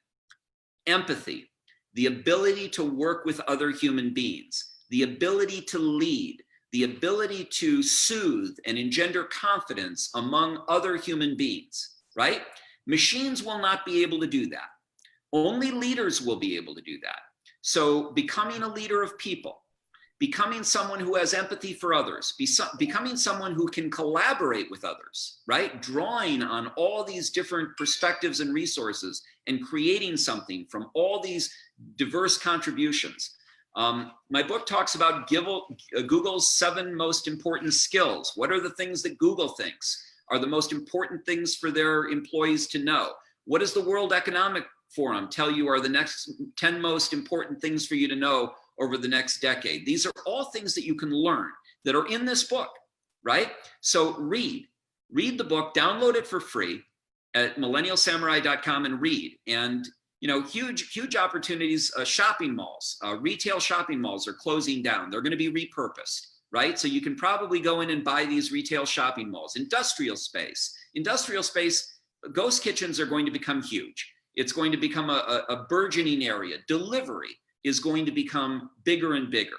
empathy, the ability to work with other human beings, the ability to lead, the ability to soothe and engender confidence among other human beings, right? Machines will not be able to do that. Only leaders will be able to do that. So becoming a leader of people, becoming someone who has empathy for others, becoming someone who can collaborate with others, right? Drawing on all these different perspectives and resources and creating something from all these diverse contributions. My book talks about Google's 7 most important skills. What are the things that Google thinks are the most important things for their employees to know? What does the World Economic Forum tell you are the next 10 most important things for you to know over the next decade? These are all things that you can learn that are in this book, right? So read the book, download it for free at millennialsamurai.com and read. And huge opportunities. Shopping malls, retail shopping malls are closing down. They're going to be repurposed, right? So you can probably go in and buy these retail shopping malls. Industrial space, ghost kitchens are going to become huge. It's going to become a burgeoning area. Delivery is going to become bigger and bigger.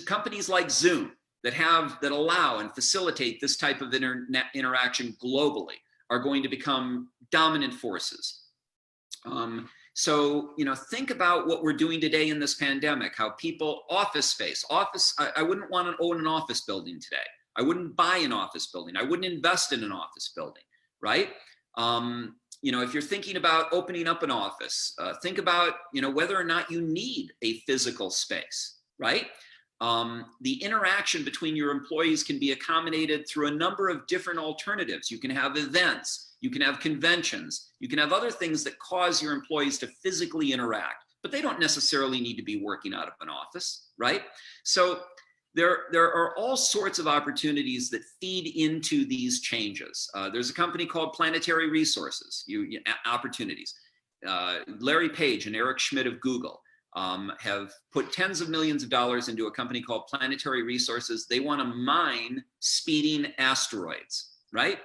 Companies like Zoom that allow and facilitate this type of interaction globally are going to become dominant forces. So think about what we're doing today in this pandemic, how people, office space, I wouldn't want to own an office building today. I wouldn't buy an office building. I wouldn't invest in an office building, right? If you're thinking about opening up an office, think about, whether or not you need a physical space, right? The interaction between your employees can be accommodated through a number of different alternatives. You can have events, you can have conventions, you can have other things that cause your employees to physically interact, but they don't necessarily need to be working out of an office, right? So there are all sorts of opportunities that feed into these changes. There's a company called Planetary Resources, opportunities. Larry Page and Eric Schmidt of Google have put tens of millions of dollars into a company called Planetary Resources. They want to mine speeding asteroids, right?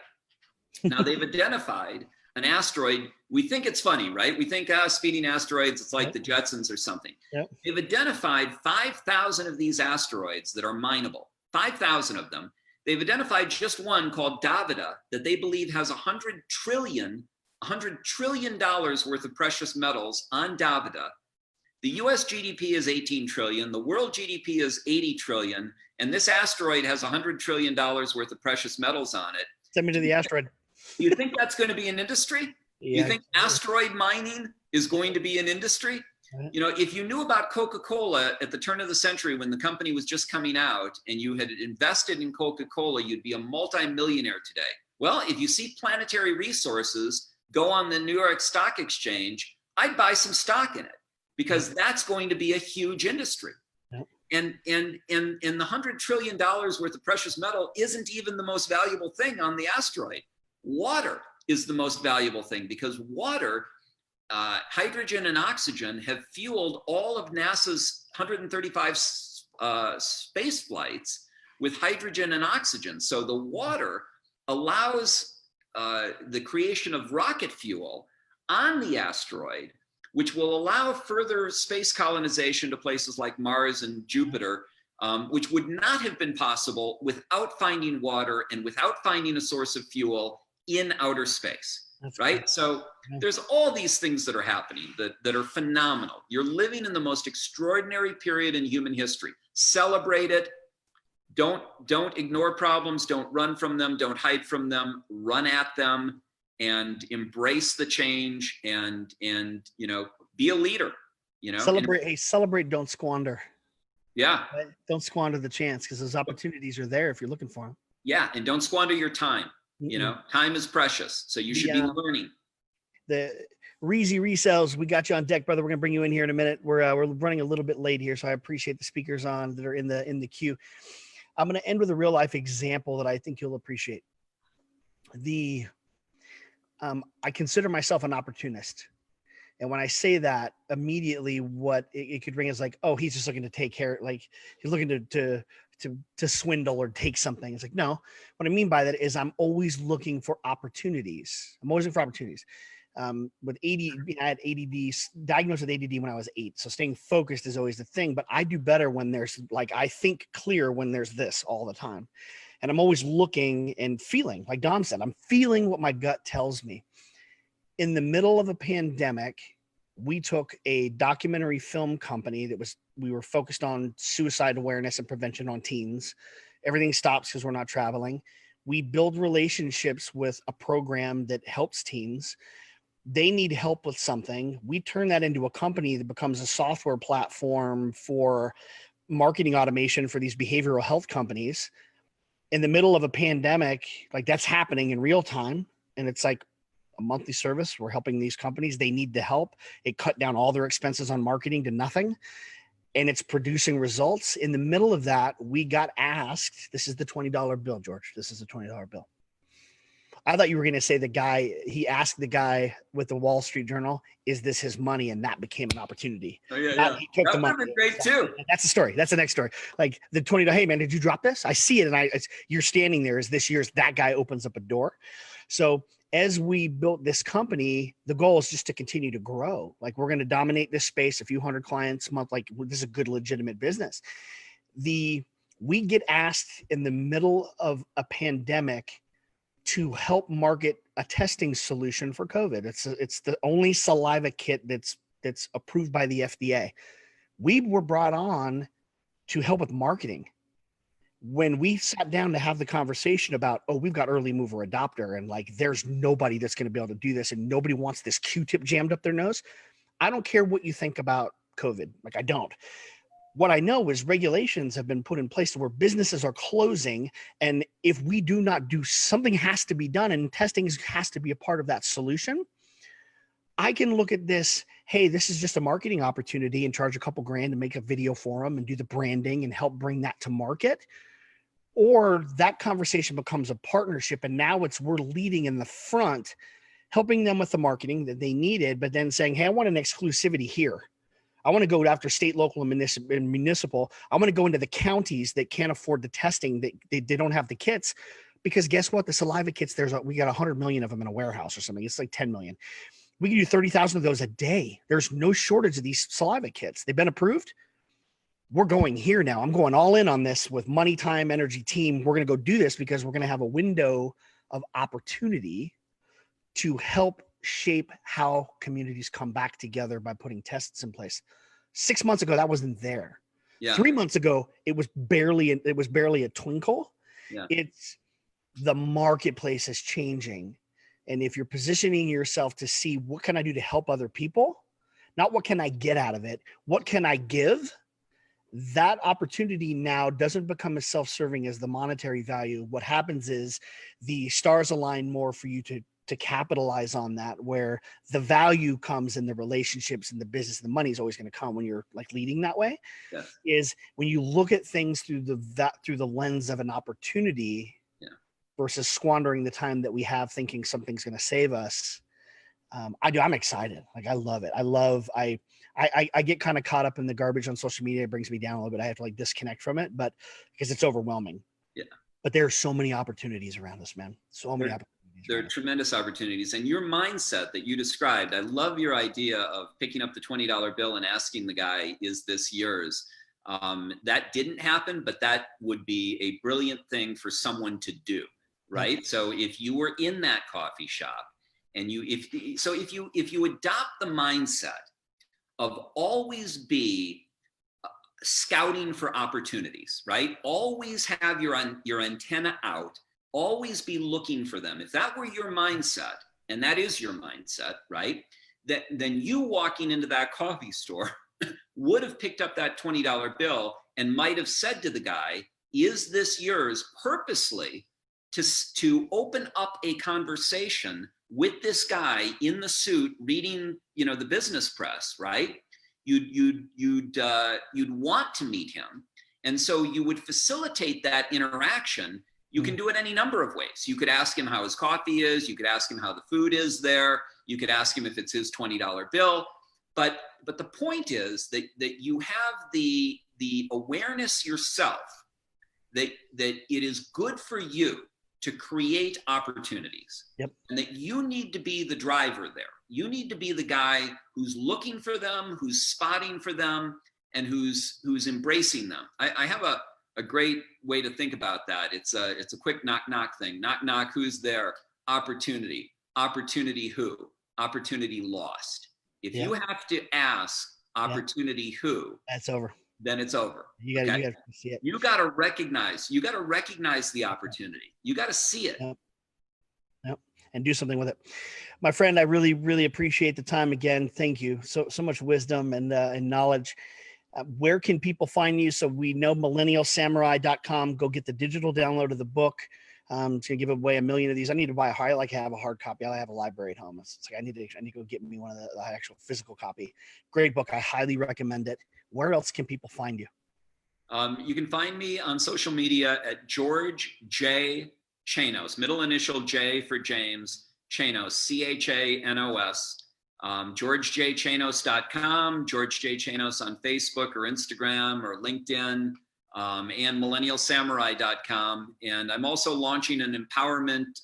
Now they've identified an asteroid. We think it's funny, right? We think speeding asteroids, it's like the Jetsons or something. Yep. They've identified 5,000 of these asteroids that are mineable, 5,000 of them. They've identified just one called Davida that they believe has $100 trillion worth of precious metals on Davida The US GDP is 18 trillion. The world GDP is 80 trillion. And this asteroid has $100 trillion worth of precious metals on it. Send me to the asteroid. Do you think that's going to be an industry? Yeah. You think asteroid mining is going to be an industry? You know, if you knew about Coca-Cola at the turn of the century when the company was just coming out and you had invested in Coca-Cola, you'd be a multimillionaire today. Well, if you see Planetary Resources go on the New York Stock Exchange, I'd buy some stock in it because that's going to be a huge industry. And the $100 trillion worth of precious metal isn't even the most valuable thing on the asteroid. Water is the most valuable thing because water, hydrogen and oxygen have fueled all of NASA's 135 space flights with hydrogen and oxygen. So the water allows the creation of rocket fuel on the asteroid, which will allow further space colonization to places like Mars and Jupiter, which would not have been possible without finding water and without finding a source of fuel in outer space. That's right. Cool. So there's all these things that are happening that are phenomenal. You're living in the most extraordinary period in human history. Celebrate it. Don't ignore problems. Don't run from them. Don't hide from them. Run at them and embrace the change and you know, be a leader. You know, celebrate. Don't squander. Yeah. Right? Don't squander the chance because those opportunities are there if you're looking for them. Yeah, and don't squander your time. You know, time is precious, so you should be learning. The Reezy Resells, we got you on deck, brother. We're gonna bring you in here in a minute. We're running a little bit late here, so I appreciate the speakers on that are in the queue. I'm gonna end with a real life example that I think you'll appreciate. I consider myself an opportunist, and when I say that, immediately what it could ring is like, oh, he's just looking to take care, like he's looking to swindle or take something. It's like, no, what I mean by that is I'm always looking for opportunities. With ADD, I had ADD, diagnosed with ADD when I was 8. So staying focused is always the thing, but I do better when there's like, I think clear when there's this all the time. And I'm always looking and feeling, like Dom said, I'm feeling what my gut tells me. In the middle of a pandemic, we took a documentary film company we were focused on suicide awareness and prevention on teens. Everything stops because we're not traveling. We build relationships with a program that helps teens. They need help with something. We turn that into a company that becomes a software platform for marketing automation for these behavioral health companies. In the middle of a pandemic, like that's happening in real time. And it's like a monthly service. We're helping these companies. They need the help. It cut down all their expenses on marketing to nothing. And it's producing results. In the middle of that, we got asked, this is the $20 bill, George. This is the $20 bill. I thought you were going to say he asked the guy with the Wall Street Journal, is this his money? And that became an opportunity. Oh, yeah. He took that the money. would have been great too. That's the story. That's the next story. Like the $20, hey man, did you drop this? I see it. And you're standing there as this year's, that guy opens up a door. So as we built this company, the goal is just to continue to grow. Like we're going to dominate this space, a few hundred clients a month. Like this is a good, legitimate business. We get asked in the middle of a pandemic to help market a testing solution for COVID. It's the only saliva kit that's approved by the FDA. We were brought on to help with marketing. When we sat down to have the conversation about, oh, we've got early mover adopter and like, there's nobody that's going to be able to do this and nobody wants this Q-tip jammed up their nose. I don't care what you think about COVID. Like I don't. What I know is regulations have been put in place where businesses are closing. And if we do not do, something has to be done and testing has to be a part of that solution. I can look at this, hey, this is just a marketing opportunity and charge a couple grand to make a video for them and do the branding and help bring that to market. Or that conversation becomes a partnership. And now we're leading in the front, helping them with the marketing that they needed, but then saying, hey, I want an exclusivity here. I want to go after state, local, and municipal. I want to go into the counties that can't afford the testing, that they don't have the kits, because guess what? The saliva kits, we got 100 million of them in a warehouse or something. It's like 10 million. We can do 30,000 of those a day. There's no shortage of these saliva kits. They've been approved. We're going here now. I'm going all in on this with money, time, energy, team. We're going to go do this because we're going to have a window of opportunity to help shape how communities come back together by putting tests in place. 6 months ago, that wasn't there. Yeah. 3 months ago, it was barely a twinkle. Yeah. It's the marketplace is changing. And if you're positioning yourself to see what can I do to help other people, not what can I get out of it, what can I give, that opportunity now doesn't become as self-serving as the monetary value. What happens is the stars align more for you to capitalize on that, where the value comes in the relationships and the business. The money is always going to come when you're like leading that way. Yeah. Is when you look at things through the lens of an opportunity, versus squandering the time that we have thinking something's going to save us. I'm excited. Like, I love it. I get kind of caught up in the garbage on social media. It brings me down a little bit. I have to like disconnect from it, but because it's overwhelming. Yeah. But there are so many opportunities around us, man. So many opportunities. There are tremendous opportunities. And your mindset that you described, I love your idea of picking up the $20 bill and asking the guy, is this yours? That didn't happen, but that would be a brilliant thing for someone to do, right? Mm-hmm. So if you were in that coffee shop and if you adopt the mindset of always be scouting for opportunities, right? Always have your antenna out, always be looking for them. If that were your mindset, and that is your mindset, right? Then you walking into that coffee store would have picked up that $20 bill and might have said to the guy, is this yours, purposely to open up a conversation with this guy in the suit reading, the business press, right? You'd want to meet him. And so you would facilitate that interaction. You can do it any number of ways. You could ask him how his coffee is. You could ask him how the food is there. You could ask him if it's his $20 bill. But the point is that you have the awareness yourself that it is good for you to create opportunities. Yep. And that you need to be the driver there. You need to be the guy who's looking for them, who's spotting for them, and who's embracing them. I have a great way to think about that. It's a quick knock knock thing. Knock knock, who's there? Opportunity. Opportunity who? Opportunity lost. If you have to ask opportunity who, that's over. Then it's over. You got to see it. You got to recognize the opportunity. You got to see it. Yep. And do something with it. My friend, I really, really appreciate the time again. Thank you. So much wisdom and knowledge. Where can people find you? So we know millennialsamurai.com. Go get the digital download of the book. It's going to give away 1 million of these. I need to buy I like to have a hard copy. I have a library at home. It's like I need to go get me one of the actual physical copy. Great book. I highly recommend it. Where else can people find you? You can find me on social media at George J. Chanos, middle initial J for James, Chanos, Chanos. GeorgeJChanos.com, George J. Chanos on Facebook or Instagram or LinkedIn, and millennialsamurai.com. And I'm also launching an empowerment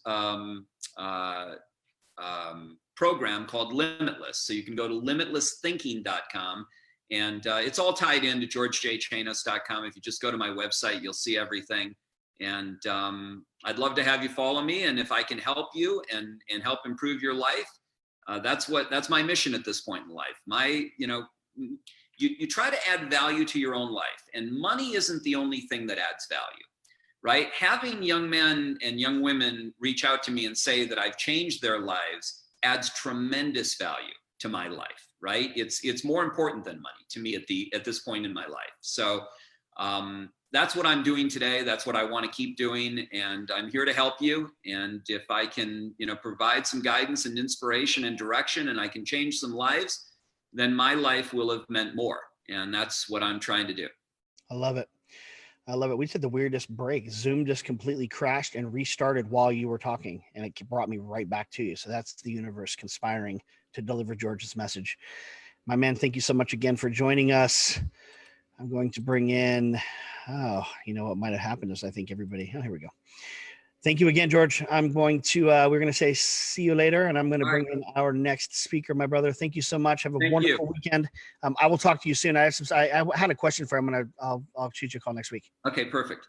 program called Limitless. So you can go to limitlessthinking.com. And it's all tied into GeorgeJChanos.com. If you just go to my website, you'll see everything. And I'd love to have you follow me. And if I can help you and help improve your life, that's my mission at this point in life. You try to add value to your own life, and money isn't the only thing that adds value, right? Having young men and young women reach out to me and say that I've changed their lives adds tremendous value to my life, right? It's more important than money to me at this point in my life. So that's what I'm doing today. That's what I want to keep doing. And I'm here to help you. And if I can, provide some guidance and inspiration and direction, and I can change some lives, then my life will have meant more. And that's what I'm trying to do. I love it. We just had the weirdest break. Zoom just completely crashed and restarted while you were talking, and it brought me right back to you. So that's the universe conspiring to deliver George's message. My man, thank you so much again for joining us. I'm going to bring in, what might have happened is I think everybody, here we go. Thank you again, George. I'm going to, we're going to say see you later, and I'm going to bring in our next speaker, my brother. Thank you so much. Have a wonderful weekend. I will talk to you soon. I had a question for him, and I'll shoot you a call next week. Okay, perfect.